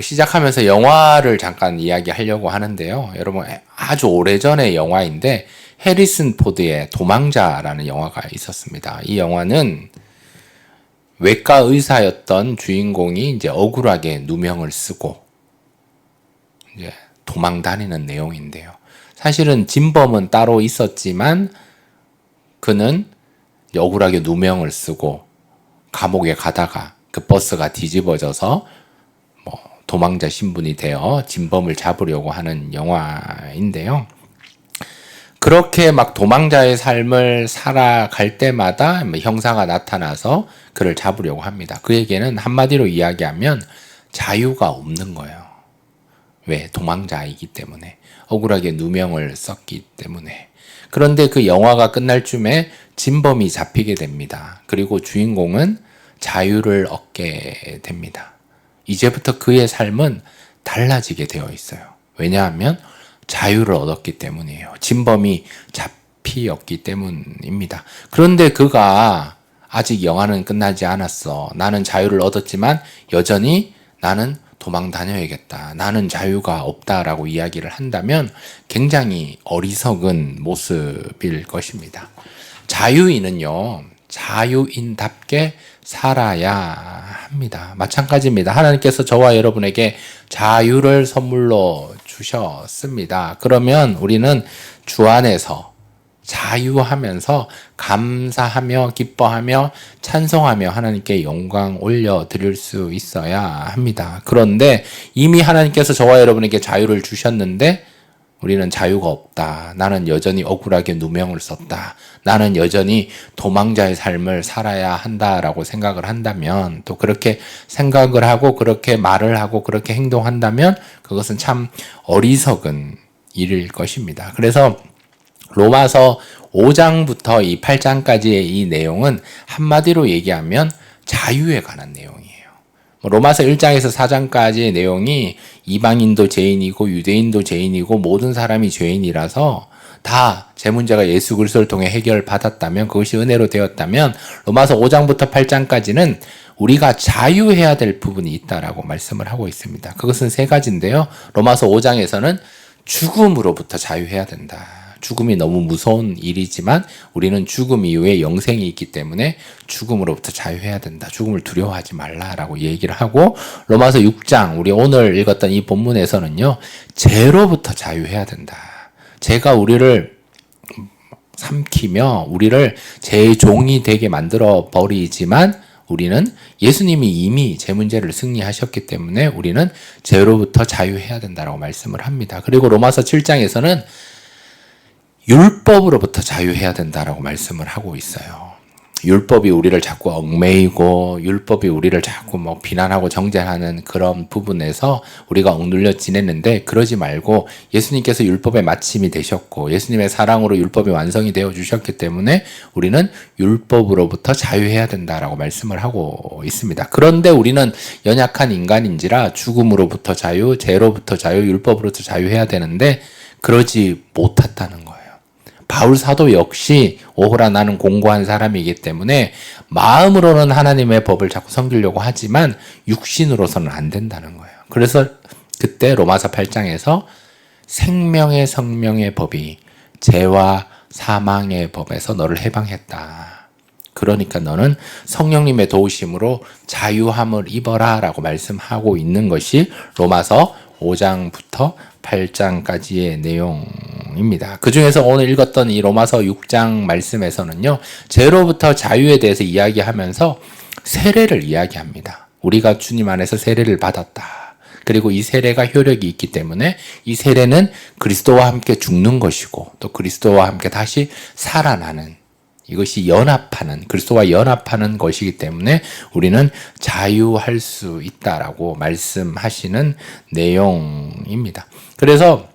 시작하면서 영화를 잠깐 이야기하려고 하는데요. 여러분 아주 오래전의 영화인데 해리슨 포드의 도망자라는 영화가 있었습니다. 이 영화는 외과 의사였던 주인공이 이제 억울하게 누명을 쓰고 이제 도망 다니는 내용인데요. 사실은 진범은 따로 있었지만 그는 억울하게 누명을 쓰고 감옥에 가다가 그 버스가 뒤집어져서 도망자 신분이 되어 진범을 잡으려고 하는 영화인데요. 그렇게 막 도망자의 삶을 살아갈 때마다 형사가 나타나서 그를 잡으려고 합니다. 그에게는 한마디로 이야기하면 자유가 없는 거예요. 왜? 도망자이기 때문에. 억울하게 누명을 썼기 때문에. 그런데 그 영화가 끝날 쯤에 진범이 잡히게 됩니다. 그리고 주인공은 자유를 얻게 됩니다. 이제부터 그의 삶은 달라지게 되어 있어요. 왜냐하면 자유를 얻었기 때문이에요. 진범이 잡히었기 때문입니다. 그런데 그가 아직 영화는 끝나지 않았어. 나는 자유를 얻었지만 여전히 나는 도망 다녀야겠다. 나는 자유가 없다라고 이야기를 한다면 굉장히 어리석은 모습일 것입니다. 자유인은요, 자유인답게 살아야 합니다. 마찬가지입니다. 하나님께서 저와 여러분에게 자유를 선물로 주셨습니다. 그러면 우리는 주 안에서 자유하면서 감사하며 기뻐하며 찬송하며 하나님께 영광 올려드릴 수 있어야 합니다. 그런데 이미 하나님께서 저와 여러분에게 자유를 주셨는데 우리는 자유가 없다. 나는 여전히 억울하게 누명을 썼다. 나는 여전히 도망자의 삶을 살아야 한다라고 생각을 한다면, 또 그렇게 생각을 하고 그렇게 말을 하고 그렇게 행동한다면 그것은 참 어리석은 일일 것입니다. 그래서 로마서 5장부터 이 8장까지의 이 내용은 한마디로 얘기하면 자유에 관한 내용이에요. 로마서 1장에서 4장까지의 내용이 이방인도 죄인이고 유대인도 죄인이고 모든 사람이 죄인이라서 다 제 문제가 예수 그리스도를 통해 해결받았다면, 그것이 은혜로 되었다면, 로마서 5장부터 8장까지는 우리가 자유해야 될 부분이 있다라고 말씀을 하고 있습니다. 그것은 세 가지인데요. 로마서 5장에서는 죽음으로부터 자유해야 된다. 죽음이 너무 무서운 일이지만 우리는 죽음 이후에 영생이 있기 때문에 죽음으로부터 자유해야 된다. 죽음을 두려워하지 말라라고 얘기를 하고, 로마서 6장, 우리 오늘 읽었던 이 본문에서는요, 죄로부터 자유해야 된다. 죄가 우리를 삼키며 우리를 죄의 종이 되게 만들어 버리지만 우리는 예수님이 이미 죄 문제를 승리하셨기 때문에 우리는 죄로부터 자유해야 된다라고 말씀을 합니다. 그리고 로마서 7장에서는 율법으로부터 자유해야 된다라고 말씀을 하고 있어요. 율법이 우리를 자꾸 얽매이고 율법이 우리를 자꾸 비난하고 정죄하는 그런 부분에서 우리가 억눌려 지냈는데, 그러지 말고 예수님께서 율법의 마침이 되셨고 예수님의 사랑으로 율법이 완성이 되어 주셨기 때문에 우리는 율법으로부터 자유해야 된다라고 말씀을 하고 있습니다. 그런데 우리는 연약한 인간인지라 죽음으로부터 자유, 죄로부터 자유, 율법으로부터 자유해야 되는데 그러지 못했다는 거예요. 바울 사도 역시 오호라 나는 공고한 사람이기 때문에 마음으로는 하나님의 법을 자꾸 섬기려고 하지만 육신으로서는 안 된다는 거예요. 그래서 그때 로마서 8장에서 생명의 성령의 법이 죄와 사망의 법에서 너를 해방했다. 그러니까 너는 성령님의 도우심으로 자유함을 입어라 라고 말씀하고 있는 것이 로마서 5장부터 8장까지의 내용입니다. 그 중에서 오늘 읽었던 이 로마서 6장 말씀에서는요, 죄로부터 자유에 대해서 이야기하면서 세례를 이야기합니다. 우리가 주님 안에서 세례를 받았다. 그리고 이 세례가 효력이 있기 때문에 이 세례는 그리스도와 함께 죽는 것이고 또 그리스도와 함께 다시 살아나는, 이것이 연합하는, 그리스도와 연합하는 것이기 때문에 우리는 자유할 수 있다라고 말씀하시는 내용입니다. 그래서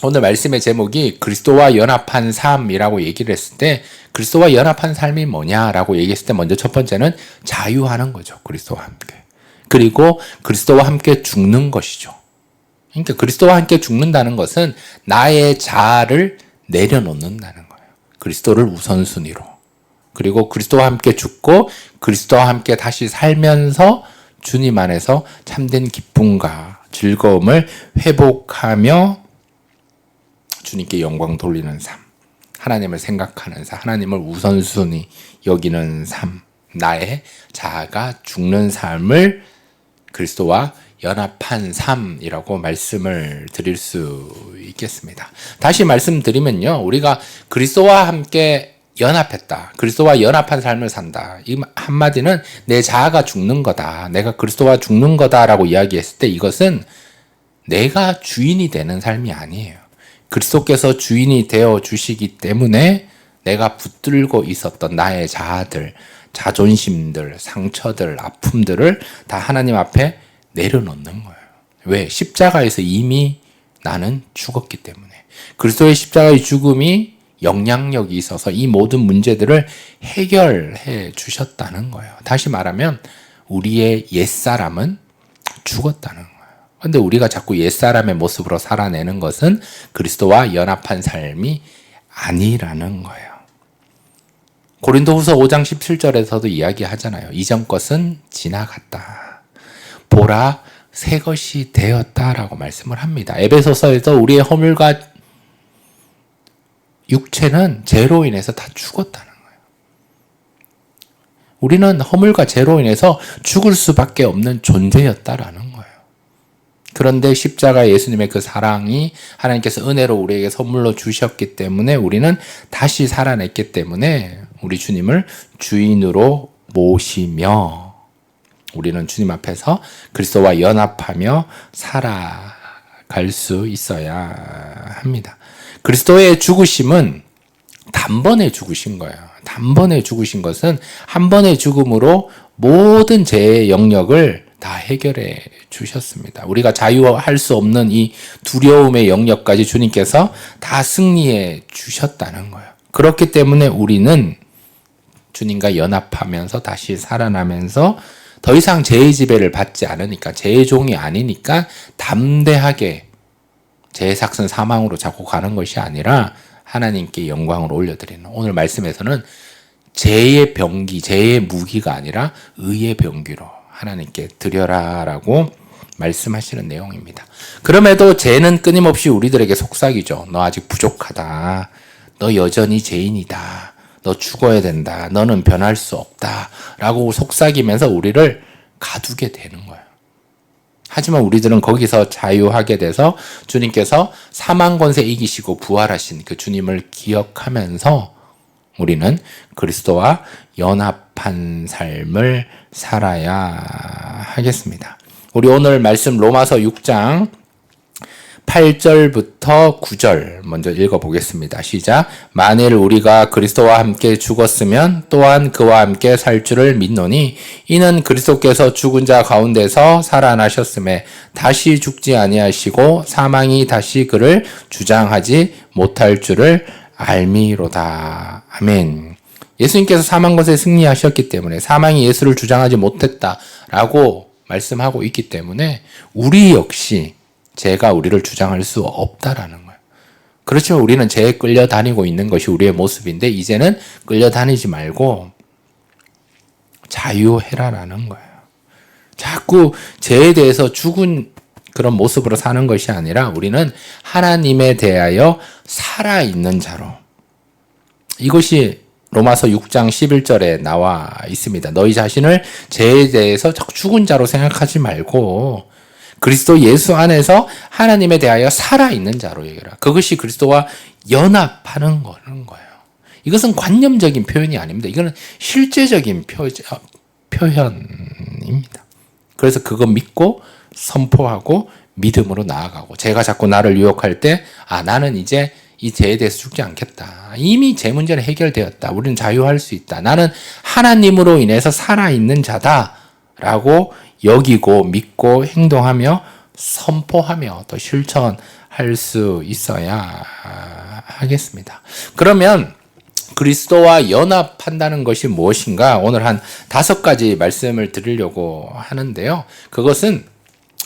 오늘 말씀의 제목이 그리스도와 연합한 삶이라고 얘기를 했을 때, 그리스도와 연합한 삶이 뭐냐라고 얘기했을 때 먼저 첫 번째는 자유하는 거죠. 그리스도와 함께. 그리고 그리스도와 함께 죽는 것이죠. 그러니까 그리스도와 함께 죽는다는 것은 나의 자아를 내려놓는다는 거예요. 그리스도를 우선순위로. 그리고 그리스도와 함께 죽고 그리스도와 함께 다시 살면서 주님 안에서 참된 기쁨과 즐거움을 회복하며 주님께 영광 돌리는 삶, 하나님을 생각하는 삶, 하나님을 우선순위 여기는 삶, 나의 자아가 죽는 삶을 그리스도와 연합한 삶이라고 말씀을 드릴 수 있겠습니다. 다시 말씀드리면요, 우리가 그리스도와 함께 연합했다, 그리스도와 연합한 삶을 산다, 이 한마디는 내 자아가 죽는 거다, 내가 그리스도와 죽는 거다라고 이야기했을 때 이것은 내가 주인이 되는 삶이 아니에요. 그리스도께서 주인이 되어 주시기 때문에 내가 붙들고 있었던 나의 자아들, 자존심들, 상처들, 아픔들을 다 하나님 앞에 내려놓는 거예요. 왜? 십자가에서 이미 나는 죽었기 때문에. 그리스도의 십자가의 죽음이 영향력이 있어서 이 모든 문제들을 해결해 주셨다는 거예요. 다시 말하면 우리의 옛사람은 죽었다는 거예요. 그런데 우리가 자꾸 옛사람의 모습으로 살아내는 것은 그리스도와 연합한 삶이 아니라는 거예요. 고린도후서 5장 17절에서도 이야기하잖아요. 이전 것은 지나갔다, 보라 새 것이 되었다라고 말씀을 합니다. 에베소서에서 우리의 허물과 육체는 죄로 인해서 다 죽었다는 거예요. 우리는 허물과 죄로 인해서 죽을 수밖에 없는 존재였다라는 거예요. 그런데 십자가 예수님의 그 사랑이 하나님께서 은혜로 우리에게 선물로 주셨기 때문에 우리는 다시 살아냈기 때문에 우리 주님을 주인으로 모시며 우리는 주님 앞에서 그리스도와 연합하며 살아갈 수 있어야 합니다. 그리스도의 죽으심은 단번에 죽으신 거예요. 단번에 죽으신 것은 한 번의 죽음으로 모든 죄의 영역을 다 해결해 주셨습니다. 우리가 자유할 수 없는 이 두려움의 영역까지 주님께서 다 승리해 주셨다는 거예요. 그렇기 때문에 우리는 주님과 연합하면서 다시 살아나면서 더 이상 죄의 지배를 받지 않으니까, 죄의 종이 아니니까 담대하게 죄의 삭은 사망으로 자꾸 가는 것이 아니라 하나님께 영광을 올려드리는, 오늘 말씀에서는 죄의 병기, 죄의 무기가 아니라 의의 병기로 하나님께 드려라라고 말씀하시는 내용입니다. 그럼에도 죄는 끊임없이 우리들에게 속삭이죠. 너 아직 부족하다, 너 여전히 죄인이다, 너 죽어야 된다, 너는 변할 수 없다 라고 속삭이면서 우리를 가두게 되는 거예요. 하지만 우리들은 거기서 자유하게 돼서 주님께서 사망 권세 이기시고 부활하신 그 주님을 기억하면서 우리는 그리스도와 연합한 삶을 살아야 하겠습니다. 우리 오늘 말씀 로마서 6장 8절부터 9절 먼저 읽어보겠습니다. 시작. 만일 우리가 그리스도와 함께 죽었으면 또한 그와 함께 살 줄을 믿노니 이는 그리스도께서 죽은 자 가운데서 살아나셨음에 다시 죽지 아니하시고 사망이 다시 그를 주장하지 못할 줄을 알미로다. 아멘. 예수님께서 사망 것에 승리하셨기 때문에, 사망이 예수를 주장하지 못했다라고 말씀하고 있기 때문에 우리 역시 죄가 우리를 주장할 수 없다라는 거예요. 그렇지만 우리는 죄에 끌려다니고 있는 것이 우리의 모습인데 이제는 끌려다니지 말고 자유해라라는 거예요. 자꾸 죄에 대해서 죽은 그런 모습으로 사는 것이 아니라 우리는 하나님에 대하여 살아있는 자로, 이것이 로마서 6장 11절에 나와 있습니다. 너희 자신을 죄에 대해서 자꾸 죽은 자로 생각하지 말고 그리스도 예수 안에서 하나님에 대하여 살아있는 자로 얘기해라. 그것이 그리스도와 연합하는 거예요. 이것은 관념적인 표현이 아닙니다. 이거는 실제적인 표현입니다. 그래서 그거 믿고 선포하고 믿음으로 나아가고, 제가 자꾸 나를 유혹할 때 나는 이제 이 죄에 대해서 죽지 않겠다. 이미 죄 문제는 해결되었다. 우리는 자유할 수 있다. 나는 하나님으로 인해서 살아있는 자다라고 여기고 믿고 행동하며 선포하며 또 실천할 수 있어야 하겠습니다. 그러면 그리스도와 연합한다는 것이 무엇인가? 오늘 한 5가지 말씀을 드리려고 하는데요. 그것은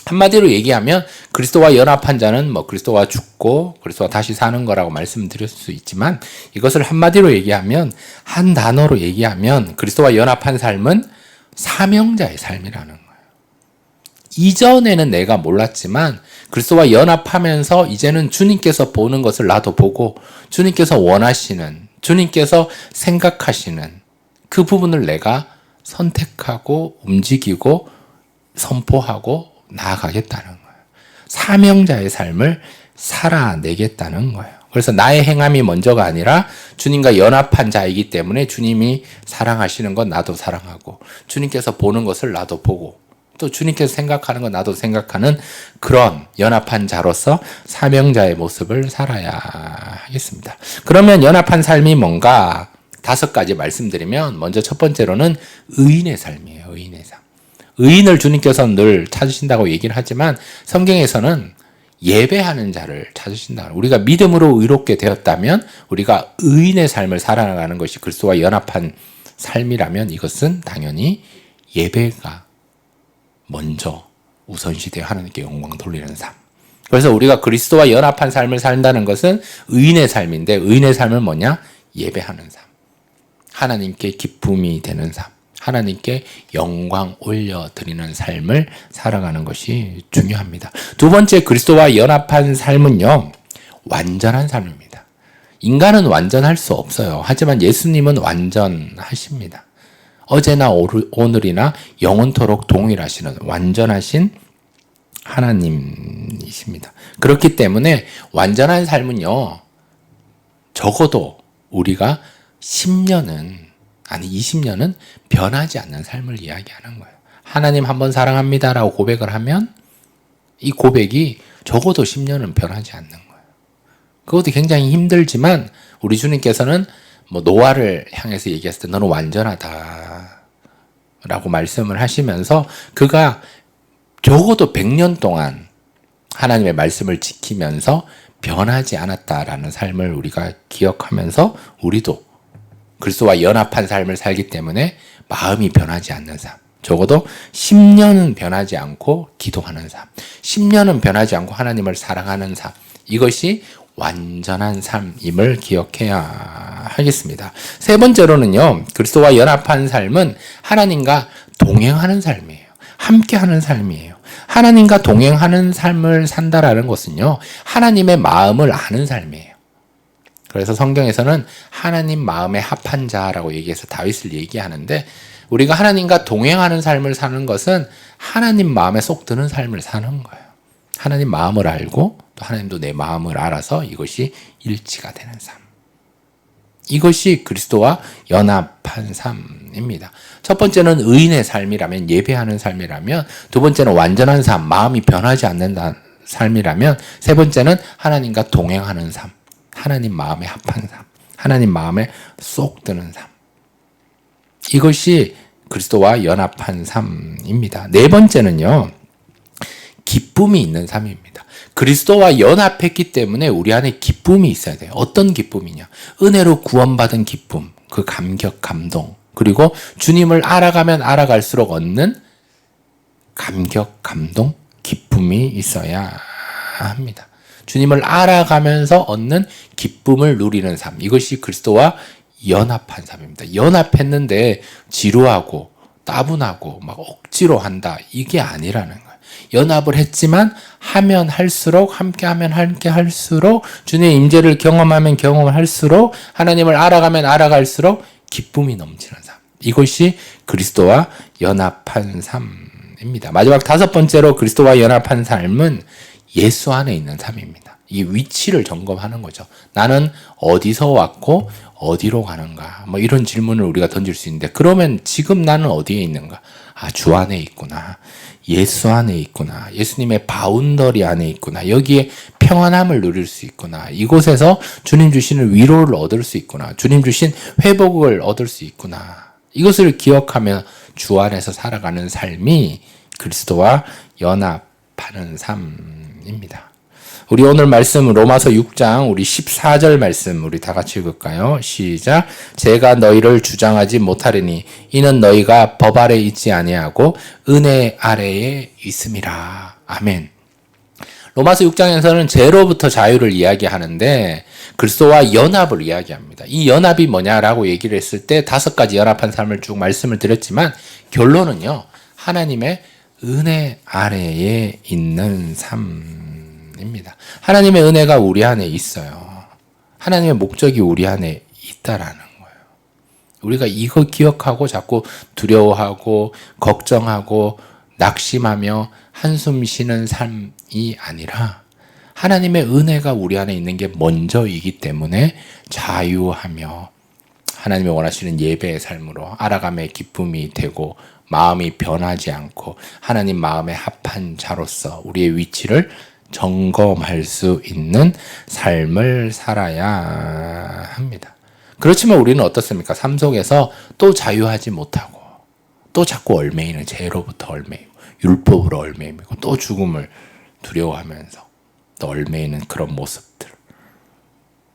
한마디로 얘기하면 그리스도와 연합한 자는 그리스도와 죽고 그리스도와 다시 사는 거라고 말씀드릴 수 있지만, 이것을 한마디로 얘기하면, 한 단어로 얘기하면 그리스도와 연합한 삶은 사명자의 삶이라는 거예요. 이전에는 내가 몰랐지만 그리스도와 연합하면서 이제는 주님께서 보는 것을 나도 보고 주님께서 원하시는, 주님께서 생각하시는 그 부분을 내가 선택하고 움직이고 선포하고 나아가겠다는 거예요. 사명자의 삶을 살아내겠다는 거예요. 그래서 나의 행함이 먼저가 아니라 주님과 연합한 자이기 때문에 주님이 사랑하시는 건 나도 사랑하고 주님께서 보는 것을 나도 보고 또 주님께서 생각하는 건 나도 생각하는 그런 연합한 자로서 사명자의 모습을 살아야 하겠습니다. 그러면 연합한 삶이 뭔가 5가지 말씀드리면 먼저 첫 번째로는 의인의 삶이에요. 의인의 삶. 의인을 주님께서는 늘 찾으신다고 얘기를 하지만 성경에서는 예배하는 자를 찾으신다. 우리가 믿음으로 의롭게 되었다면 우리가 의인의 삶을 살아가는 것이 그리스도와 연합한 삶이라면 이것은 당연히 예배가 먼저 우선시되어 하나님께 영광 돌리는 삶. 그래서 우리가 그리스도와 연합한 삶을 산다는 것은 의인의 삶인데 의인의 삶은 뭐냐? 예배하는 삶. 하나님께 기쁨이 되는 삶. 하나님께 영광 올려드리는 삶을 살아가는 것이 중요합니다. 두 번째 그리스도와 연합한 삶은요, 완전한 삶입니다. 인간은 완전할 수 없어요. 하지만 예수님은 완전하십니다. 어제나 오늘이나 영원토록 동일하시는 완전하신 하나님이십니다. 그렇기 때문에 완전한 삶은요, 적어도 우리가 10년은 아니 20년은 변하지 않는 삶을 이야기하는 거예요. 하나님 한번 사랑합니다라고 고백을 하면 이 고백이 적어도 10년은 변하지 않는 거예요. 그것도 굉장히 힘들지만 우리 주님께서는 노아를 향해서 얘기했을 때 너는 완전하다 라고 말씀을 하시면서 그가 적어도 100년 동안 하나님의 말씀을 지키면서 변하지 않았다라는 삶을 우리가 기억하면서 우리도 그리스도와 연합한 삶을 살기 때문에 마음이 변하지 않는 삶. 적어도 10년은 변하지 않고 기도하는 삶. 10년은 변하지 않고 하나님을 사랑하는 삶. 이것이 완전한 삶임을 기억해야 하겠습니다. 세 번째로는요. 그리스도와 연합한 삶은 하나님과 동행하는 삶이에요. 함께하는 삶이에요. 하나님과 동행하는 삶을 산다라는 것은요. 하나님의 마음을 아는 삶이에요. 그래서 성경에서는 하나님 마음에 합한 자라고 얘기해서 다윗을 얘기하는데 우리가 하나님과 동행하는 삶을 사는 것은 하나님 마음에 쏙 드는 삶을 사는 거예요. 하나님 마음을 알고 또 하나님도 내 마음을 알아서 이것이 일치가 되는 삶. 이것이 그리스도와 연합한 삶입니다. 첫 번째는 의인의 삶이라면 예배하는 삶이라면 두 번째는 완전한 삶, 마음이 변하지 않는 삶이라면 세 번째는 하나님과 동행하는 삶. 하나님 마음에 합한 삶, 하나님 마음에 쏙 드는 삶. 이것이 그리스도와 연합한 삶입니다. 네 번째는요, 기쁨이 있는 삶입니다. 그리스도와 연합했기 때문에 우리 안에 기쁨이 있어야 돼요. 어떤 기쁨이냐? 은혜로 구원받은 기쁨, 그 감격, 감동, 그리고 주님을 알아가면 알아갈수록 얻는 감격, 감동, 기쁨이 있어야 합니다. 주님을 알아가면서 얻는 기쁨을 누리는 삶. 이것이 그리스도와 연합한 삶입니다. 연합했는데 지루하고 따분하고 막 억지로 한다. 이게 아니라는 거예요. 연합을 했지만 하면 할수록 함께하면 함께할수록 주님의 임재를 경험하면 경험할수록 하나님을 알아가면 알아갈수록 기쁨이 넘치는 삶. 이것이 그리스도와 연합한 삶입니다. 마지막 다섯 번째로 그리스도와 연합한 삶은 예수 안에 있는 삶입니다. 이 위치를 점검하는 거죠. 나는 어디서 왔고 어디로 가는가? 이런 질문을 우리가 던질 수 있는데 그러면 지금 나는 어디에 있는가? 주 안에 있구나. 예수 안에 있구나. 예수님의 바운더리 안에 있구나. 여기에 평안함을 누릴 수 있구나. 이곳에서 주님 주시는 위로를 얻을 수 있구나. 주님 주신 회복을 얻을 수 있구나. 이것을 기억하며 주 안에서 살아가는 삶이 그리스도와 연합하는 삶입니다. 우리 오늘 말씀 로마서 6장 우리 14절 말씀 우리 다 같이 읽을까요? 시작. 제가 너희를 주장하지 못하리니 이는 너희가 법 아래 있지 아니하고 은혜 아래에 있음이라. 아멘. 로마서 6장에서는 죄로부터 자유를 이야기하는데 그리스도와 연합을 이야기합니다. 이 연합이 뭐냐라고 얘기를 했을 때 5가지 연합한 삶을 쭉 말씀을 드렸지만 결론은요. 하나님의 은혜 아래에 있는 삶입니다. 하나님의 은혜가 우리 안에 있어요. 하나님의 목적이 우리 안에 있다라는 거예요. 우리가 이거 기억하고 자꾸 두려워하고 걱정하고 낙심하며 한숨 쉬는 삶이 아니라 하나님의 은혜가 우리 안에 있는 게 먼저이기 때문에 자유하며 하나님이 원하시는 예배의 삶으로 알아감의 기쁨이 되고 마음이 변하지 않고 하나님 마음에 합한 자로서 우리의 위치를 점검할 수 있는 삶을 살아야 합니다. 그렇지만 우리는 어떻습니까? 삶 속에서 또 자유하지 못하고 또 자꾸 얽매이는 죄로부터 얽매이고 율법으로 얽매이고 또 죽음을 두려워하면서 또 얽매이는 그런 모습들.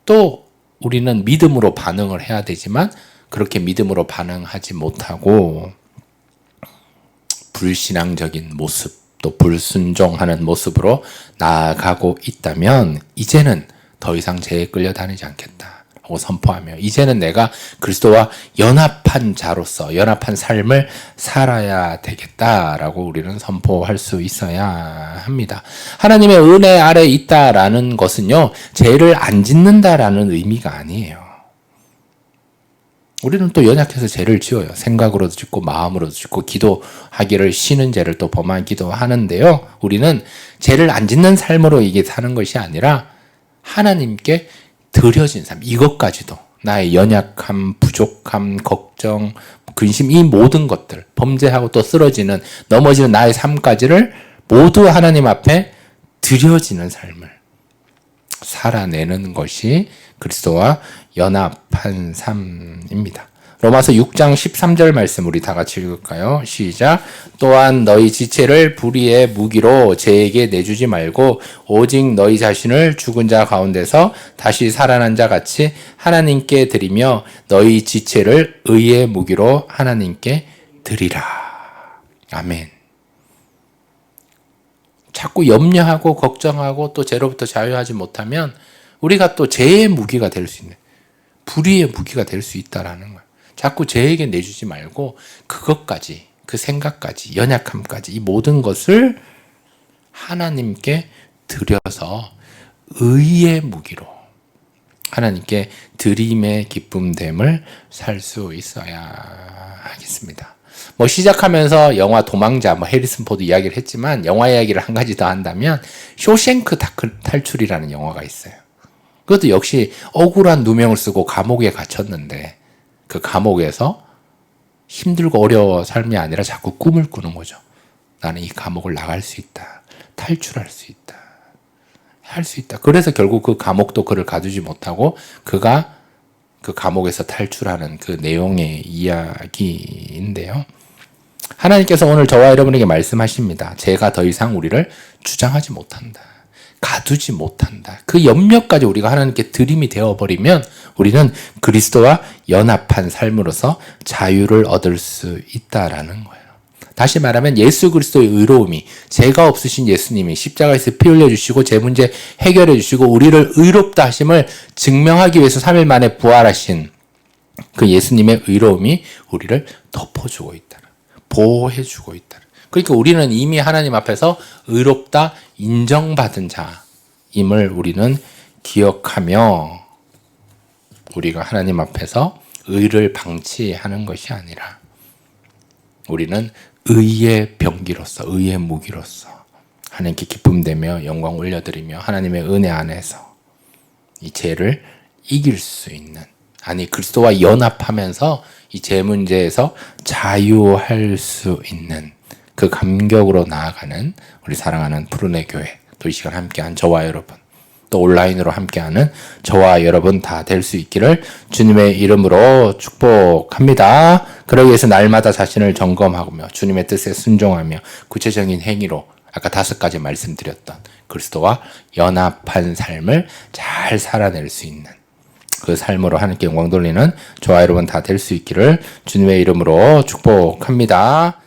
또 우리는 믿음으로 반응을 해야 되지만 그렇게 믿음으로 반응하지 못하고 불신앙적인 모습 또 불순종하는 모습으로 나아가고 있다면 이제는 더 이상 죄에 끌려다니지 않겠다고 선포하며 이제는 내가 그리스도와 연합한 자로서 연합한 삶을 살아야 되겠다라고 우리는 선포할 수 있어야 합니다. 하나님의 은혜 아래 있다라는 것은요, 죄를 안 짓는다라는 의미가 아니에요. 우리는 또 연약해서 죄를 지어요. 생각으로도 짓고 마음으로도 짓고 기도하기를 쉬는 죄를 또 범하기도 하는데요. 우리는 죄를 안 짓는 삶으로 이게 사는 것이 아니라 하나님께 드려진 삶, 이것까지도 나의 연약함, 부족함, 걱정, 근심 이 모든 것들, 범죄하고 또 쓰러지는 넘어지는 나의 삶까지를 모두 하나님 앞에 드려지는 삶을 살아내는 것이 그리스도와 연합한 삶입니다. 로마서 6장 13절 말씀 우리 다 같이 읽을까요? 시작. 또한 너희 지체를 불의의 무기로 죄에게 내주지 말고 오직 너희 자신을 죽은 자 가운데서 다시 살아난 자 같이 하나님께 드리며 너희 지체를 의의 무기로 하나님께 드리라. 아멘. 자꾸 염려하고 걱정하고 또 죄로부터 자유하지 못하면 우리가 또 죄의 무기가 될 수 있는 불의의 무기가 될 수 있다라는 거예요. 자꾸 죄에게 내주지 말고 그것까지 그 생각까지 연약함까지 이 모든 것을 하나님께 드려서 의의 무기로 하나님께 드림의 기쁨됨을 살 수 있어야 하겠습니다. 시작하면서 영화 도망자, 해리슨 포드 이야기를 했지만 영화 이야기를 한 가지 더 한다면 쇼생크 탈출이라는 영화가 있어요. 그것도 역시 억울한 누명을 쓰고 감옥에 갇혔는데 그 감옥에서 힘들고 어려워 삶이 아니라 자꾸 꿈을 꾸는 거죠. 나는 이 감옥을 나갈 수 있다. 탈출할 수 있다. 할 수 있다. 그래서 결국 그 감옥도 그를 가두지 못하고 그가 그 감옥에서 탈출하는 그 내용의 이야기인데요. 하나님께서 오늘 저와 여러분에게 말씀하십니다. 죄가 더 이상 우리를 주장하지 못한다. 가두지 못한다. 그 염려까지 우리가 하나님께 드림이 되어버리면 우리는 그리스도와 연합한 삶으로서 자유를 얻을 수 있다라는 거예요. 다시 말하면 예수 그리스도의 의로움이 죄가 없으신 예수님이 십자가에서 피 흘려주시고 죄 문제 해결해 주시고 우리를 의롭다 하심을 증명하기 위해서 3일 만에 부활하신 그 예수님의 의로움이 우리를 덮어주고 있다. 보호해주고 있다. 그러니까 우리는 이미 하나님 앞에서 의롭다 인정받은 자임을 우리는 기억하며 우리가 하나님 앞에서 의를 방치하는 것이 아니라 우리는 의의 병기로서 의의 무기로서 하나님께 기쁨되며 영광 올려드리며 하나님의 은혜 안에서 이 죄를 이길 수 있는 아니 그리스도와 연합하면서 이 죄 문제에서 자유할 수 있는 그 감격으로 나아가는 우리 사랑하는 푸른의 교회 또 이 시간 함께한 저와 여러분 또 온라인으로 함께하는 저와 여러분 다 될 수 있기를 주님의 이름으로 축복합니다. 그러기 위해서 날마다 자신을 점검하며 주님의 뜻에 순종하며 구체적인 행위로 아까 5가지 말씀드렸던 그리스도와 연합한 삶을 잘 살아낼 수 있는 그 삶으로 하나님께 영광 돌리는 저와 여러분 다 될 수 있기를 주님의 이름으로 축복합니다.